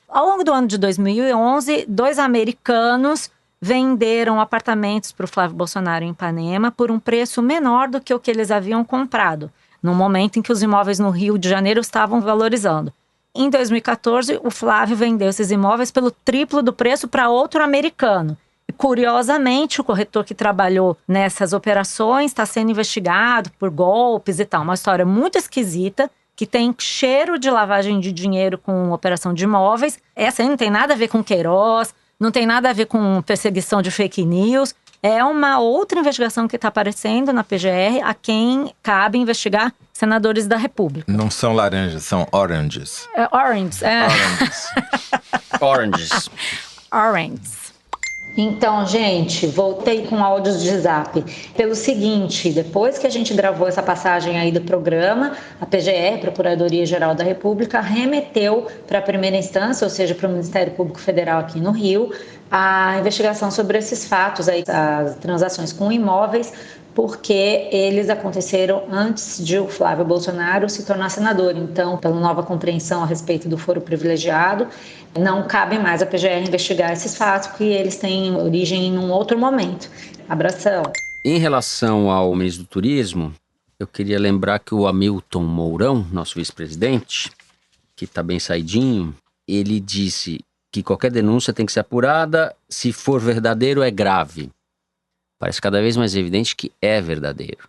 Ao longo do ano de 2011, 2 americanos venderam apartamentos para o Flávio Bolsonaro em Ipanema por um preço menor do que o que eles haviam comprado, no momento em que os imóveis no Rio de Janeiro estavam valorizando. Em 2014, o Flávio vendeu esses imóveis pelo triplo do preço para outro americano. E, curiosamente, o corretor que trabalhou nessas operações está sendo investigado por golpes e tal. Uma história muito esquisita, que tem cheiro de lavagem de dinheiro com operação de imóveis. Essa aí não tem nada a ver com Queiroz, não tem nada a ver com perseguição de fake news. É uma outra investigação que está aparecendo na PGR, a quem cabe investigar senadores da República. Não são laranjas, são oranges. Oranges. Então, gente, voltei com áudios de zap. Pelo seguinte, depois que a gente gravou essa passagem aí do programa, a PGR, Procuradoria-Geral da República, remeteu para a primeira instância, ou seja, para o Ministério Público Federal aqui no Rio, a investigação sobre esses fatos, aí, as transações com imóveis, porque eles aconteceram antes de o Flávio Bolsonaro se tornar senador. Então, pela nova compreensão a respeito do foro privilegiado, não cabe mais à PGR investigar esses fatos, porque eles têm origem em um outro momento. Abração. Em relação ao ministro do Turismo, eu queria lembrar que o Hamilton Mourão, nosso vice-presidente, que está bem saidinho, ele disse que qualquer denúncia tem que ser apurada, se for verdadeiro é grave. Parece cada vez mais evidente que é verdadeiro.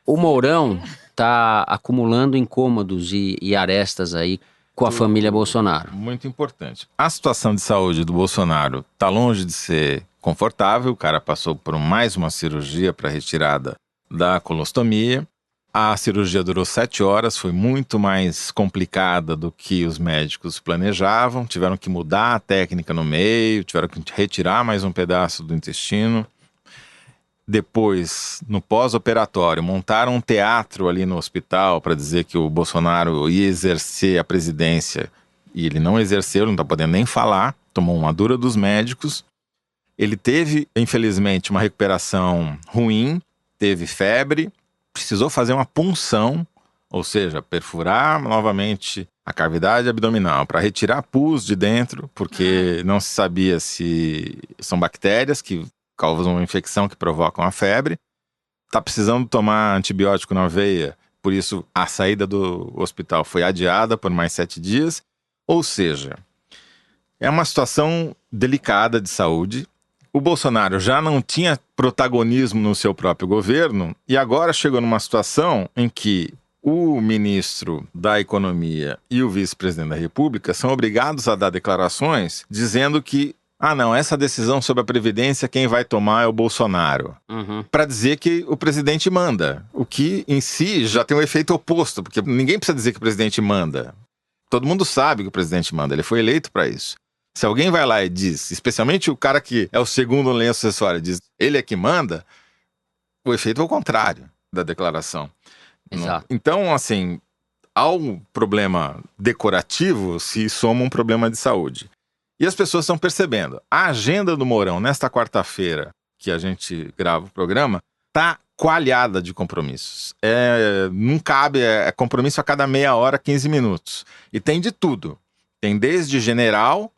O Mourão está acumulando incômodos e arestas aí com a família Bolsonaro. Muito importante. A situação de saúde do Bolsonaro está longe de ser confortável. O cara passou por mais uma cirurgia para retirada da colostomia. A cirurgia durou 7 horas, foi muito mais complicada do que os médicos planejavam. Tiveram que mudar a técnica no meio, tiveram que retirar mais um pedaço do intestino. Depois, no pós-operatório, montaram um teatro ali no hospital para dizer que o Bolsonaro ia exercer a presidência e ele não exerceu, ele não está podendo nem falar, tomou uma dura dos médicos. Ele teve, infelizmente, uma recuperação ruim, teve febre, precisou fazer uma punção, ou seja, perfurar novamente a cavidade abdominal para retirar pus de dentro, porque não se sabia se são bactérias que causam uma infecção que provoca uma febre. Está precisando tomar antibiótico na veia, por isso a saída do hospital foi adiada por mais 7 dias. Ou seja, é uma situação delicada de saúde. O Bolsonaro já não tinha protagonismo no seu próprio governo e agora chegou numa situação em que o ministro da Economia e o vice-presidente da República são obrigados a dar declarações dizendo que não, essa decisão sobre a Previdência quem vai tomar é o Bolsonaro. Para dizer que o presidente manda, o que em si já tem um efeito oposto, porque ninguém precisa dizer que o presidente manda. Todo mundo sabe que o presidente manda, ele foi eleito para isso. Se alguém vai lá e diz, especialmente o cara que é o segundo lenço acessório, diz ele é que manda, o efeito é o contrário da declaração. Exato. Então, assim, ao problema decorativo se soma um problema de saúde. E as pessoas estão percebendo. A agenda do Mourão, nesta quarta-feira, que a gente grava o programa, está coalhada de compromissos. Não cabe, é compromisso a cada meia hora, 15 minutos. E tem de tudo. Tem desde general,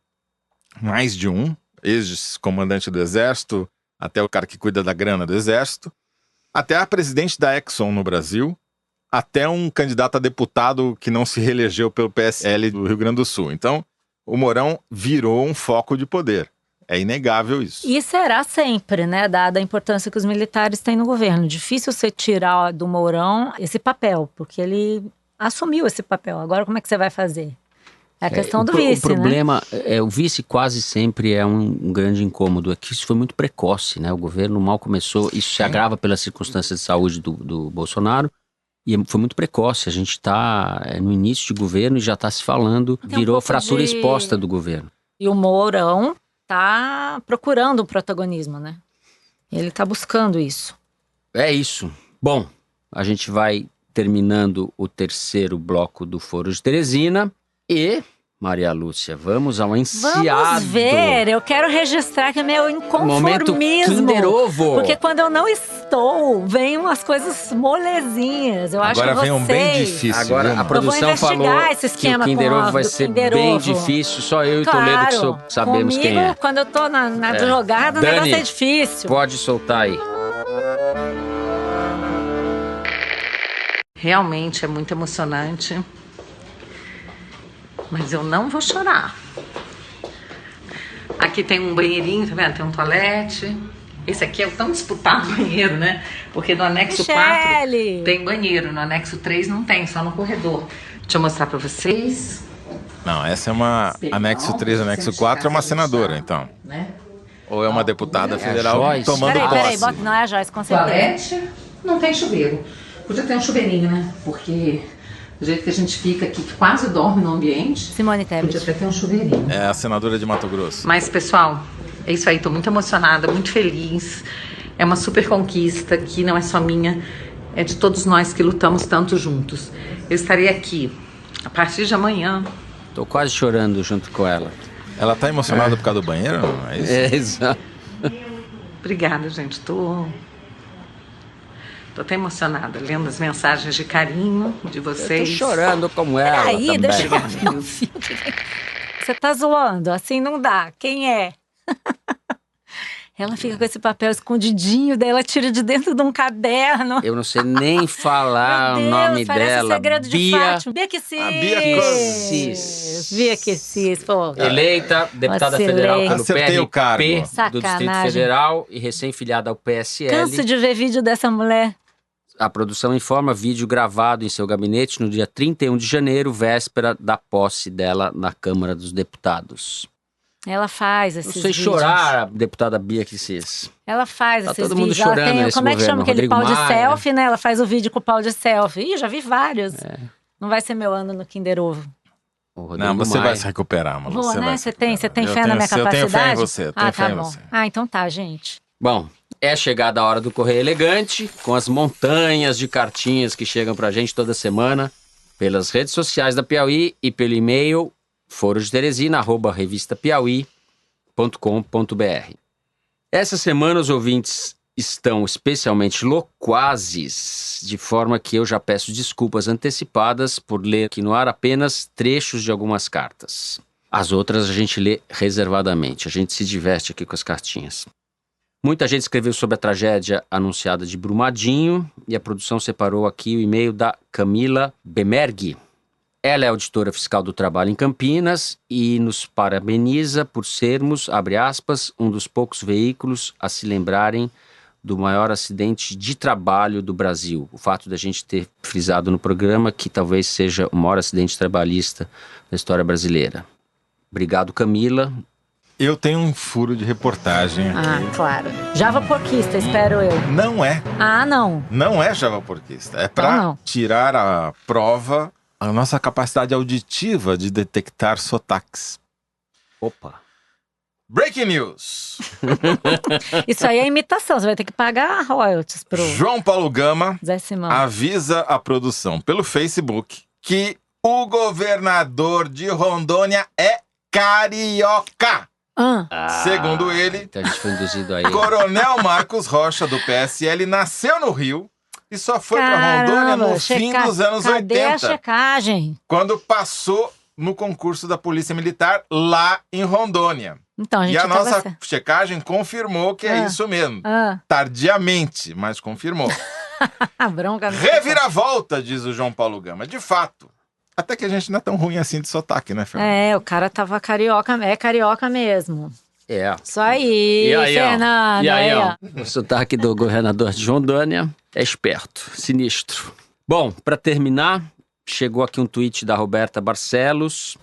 mais de um, ex-comandante do Exército, até o cara que cuida da grana do Exército, até a presidente da Exxon no Brasil, até um candidato a deputado que não se reelegeu pelo PSL do Rio Grande do Sul. Então, o Mourão virou um foco de poder. É inegável isso. E será sempre, né, dada a importância que os militares têm no governo. Difícil você tirar do Mourão esse papel, porque ele assumiu esse papel. Agora, como é que você vai fazer? É a questão do vice, o problema o vice quase sempre é um grande incômodo. É que isso foi muito precoce, né? O governo mal começou, isso se agrava pelas circunstâncias de saúde do Bolsonaro, e foi muito precoce. A gente está no início de governo e já está se falando, virou fratura exposta do governo. E o Mourão está procurando um protagonismo, né? Ele está buscando isso. É isso. Bom, a gente vai terminando o terceiro bloco do Foro de Teresina. E, Maria Lúcia, vamos ao enseado. Vamos ver, eu quero registrar que é meu inconformismo. Momento Kinder Ovo. Porque quando eu não estou, vem umas coisas molezinhas. Eu acho que agora vem um bem difícil. Agora a produção falou esse que o Kinder Ovo vai ser bem difícil. Só eu e Toledo que sabemos comigo, quem é. Quando eu tô na jogada, Dani, o negócio é difícil. Pode soltar aí. Realmente é muito emocionante. Mas eu não vou chorar. Aqui tem um banheirinho, tá vendo? Tem um toalete. Esse aqui é o tão disputado banheiro, né? Porque no anexo 4 tem banheiro. No anexo 3 não tem, só no corredor. Deixa eu mostrar pra vocês. Não, essa é uma... Anexo 3, anexo 4 é uma senadora, então. Né? Ou é uma deputada federal tomando posse. Peraí, bota, não é a Joyce, com certeza. Toalete, não tem chuveiro. Podia ter um chuveirinho, né? Porque... do jeito que a gente fica aqui, que quase dorme no ambiente. Simone Tebet. Podia até ter um chuveirinho. É a senadora de Mato Grosso. Mas, pessoal, é isso aí. Tô muito emocionada, muito feliz. É uma super conquista que não é só minha, é de todos nós que lutamos tanto juntos. Eu estarei aqui a partir de amanhã. Tô quase chorando junto com ela. Ela tá emocionada por causa do banheiro? É isso? É, exato. Obrigada, gente. Tô até emocionada, lendo as mensagens de carinho de vocês. Eu tô chorando como ela Peraí, também. deixa eu ver o filme. Você tá zoando? Assim não dá. Quem é? Ela fica com esse papel escondidinho, daí ela tira de dentro de um caderno. Eu não sei nem falar Meu o nome Deus, parece dela. Segredo de Fátima. Bia Kicis. Pô. Eleita deputada federal pelo Acertei o cargo. PRP do Distrito Federal e recém-filiada ao PSL. Canso de ver vídeo dessa mulher. A produção informa vídeo gravado em seu gabinete no dia 31 de janeiro, véspera da posse dela na Câmara dos Deputados. Ela faz esses vídeos. Não sei chorar, a deputada Bia Kicis. Ela faz Tá esses todo mundo vídeos. chorando Ela tem, nesse como é que chama aquele Rodrigo pau de Maia. selfie, né? Ela faz o vídeo com o pau de selfie. Ih, já vi vários. Não vai ser meu ano no Kinder Ovo. Não, você vai se recuperar, Malu. Vou, né? Você tem fé Eu na minha tenho capacidade? fé em você, tá fé em bom. você. Então tá, gente. Bom, é chegada a hora do Correio Elegante, com as montanhas de cartinhas que chegam pra gente toda semana, pelas redes sociais da Piauí e pelo e-mail forodeteresina@revistapiauí.com.br. Essa semana os ouvintes estão especialmente loquazes, de forma que eu já peço desculpas antecipadas por ler aqui no ar apenas trechos de algumas cartas. As outras a gente lê reservadamente, a gente se diverte aqui com as cartinhas. Muita gente escreveu sobre a tragédia anunciada de Brumadinho e a produção separou aqui o e-mail da Camila Bemergui. Ela é auditora fiscal do trabalho em Campinas e nos parabeniza por sermos, abre aspas, um dos poucos veículos a se lembrarem do maior acidente de trabalho do Brasil. O fato da gente ter frisado no programa que talvez seja o maior acidente trabalhista da história brasileira. Obrigado, Camila. Eu tenho um furo de reportagem aqui. Ah, claro. Javaporquista, espero eu. Não é. Ah, não. Não é javaporquista. É para tirar a prova a nossa capacidade auditiva de detectar sotaques. Opa. Breaking news. Isso aí é imitação. Você vai ter que pagar royalties pro João Paulo Gama Zé Simão. avisa a produção pelo Facebook que o governador de Rondônia é carioca. Segundo ele, então a gente foi induzido aí. Coronel Marcos Rocha, do PSL, nasceu no Rio e só foi para Rondônia no fim dos anos 80. Cadê a checagem? Quando passou no concurso da Polícia Militar lá em Rondônia. Então, a gente e a nossa certo. checagem confirmou que é isso mesmo. Tardiamente, mas confirmou. Bronca. Reviravolta, diz o João Paulo Gama. De fato. Até que a gente não é tão ruim assim de sotaque, né, Fernando? É, o cara tava carioca, é carioca mesmo. É. Isso aí, Fernando. E aí, ó. O sotaque do governador de Rondônia é esperto, sinistro. Bom, para terminar, chegou aqui um tweet da Roberta Barcelos.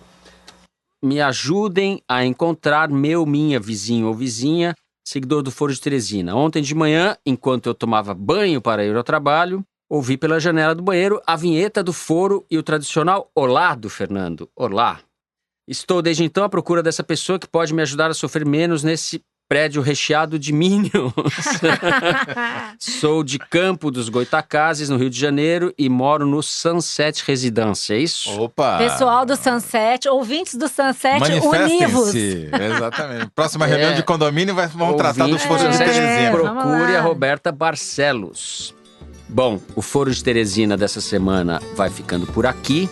Me ajudem a encontrar minha vizinho ou vizinha, seguidor do Foro de Teresina. Ontem de manhã, enquanto eu tomava banho para ir ao trabalho, ouvi pela janela do banheiro a vinheta do Foro e o tradicional olá do Fernando. Olá. Estou desde então à procura dessa pessoa que pode me ajudar a sofrer menos nesse prédio recheado de minions. Sou de Campo dos Goitacazes, no Rio de Janeiro, e moro no Sunset Residência, é isso? Opa! Pessoal do Sunset, ouvintes do Sunset, univos. Exatamente. Próxima reunião de condomínio vão tratar do Foro de Teresina. Procure a Roberta Barcelos. Bom, o Foro de Teresina dessa semana vai ficando por aqui.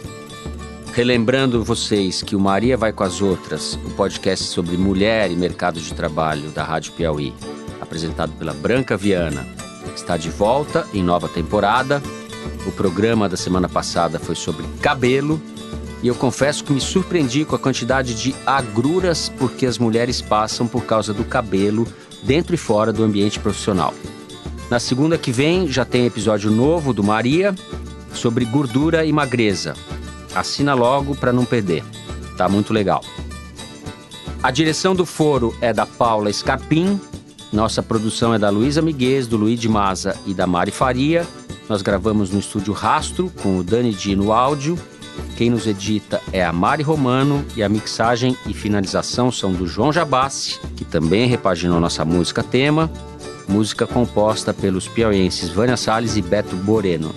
Relembrando vocês que o Maria Vai com as Outras, o podcast sobre mulher e mercado de trabalho da Rádio Piauí, apresentado pela Branca Viana, está de volta em nova temporada. O programa da semana passada foi sobre cabelo e eu confesso que me surpreendi com a quantidade de agruras porque as mulheres passam por causa do cabelo dentro e fora do ambiente profissional. Na segunda que vem já tem episódio novo do Maria sobre gordura e magreza. Assina logo para não perder. Tá muito legal. A direção do Foro é da Paula Scarpim. Nossa produção é da Luísa Miguez, do Luiz de Maza e da Mari Faria. Nós gravamos no estúdio Rastro com o Dani Di no áudio. Quem nos edita é a Mari Romano e a mixagem e finalização são do João Jabassi, que também repaginou nossa música tema. Música composta pelos piauienses Vânia Salles e Beto Boreno.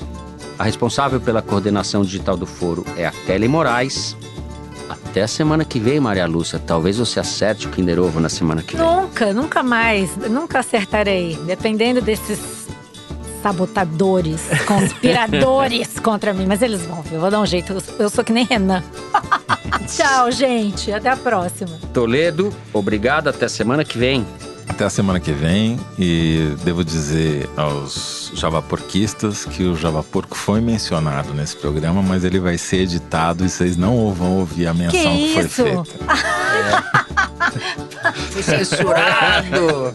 A responsável pela coordenação digital do Foro é a Kelly Moraes. Até a semana que vem, Maria Lúcia. Talvez você acerte o Kinder Ovo na semana que vem. Nunca mais. Nunca acertarei. Dependendo desses sabotadores, conspiradores contra mim. Mas eles vão, eu vou dar um jeito. Eu sou que nem Renan. Tchau, gente. Até a próxima. Toledo, obrigado. Até a semana que vem. Até a semana que vem, e devo dizer aos javaporquistas que o javaporco foi mencionado nesse programa, mas ele vai ser editado e vocês não vão ouvir a menção que foi feita. Foi censurado!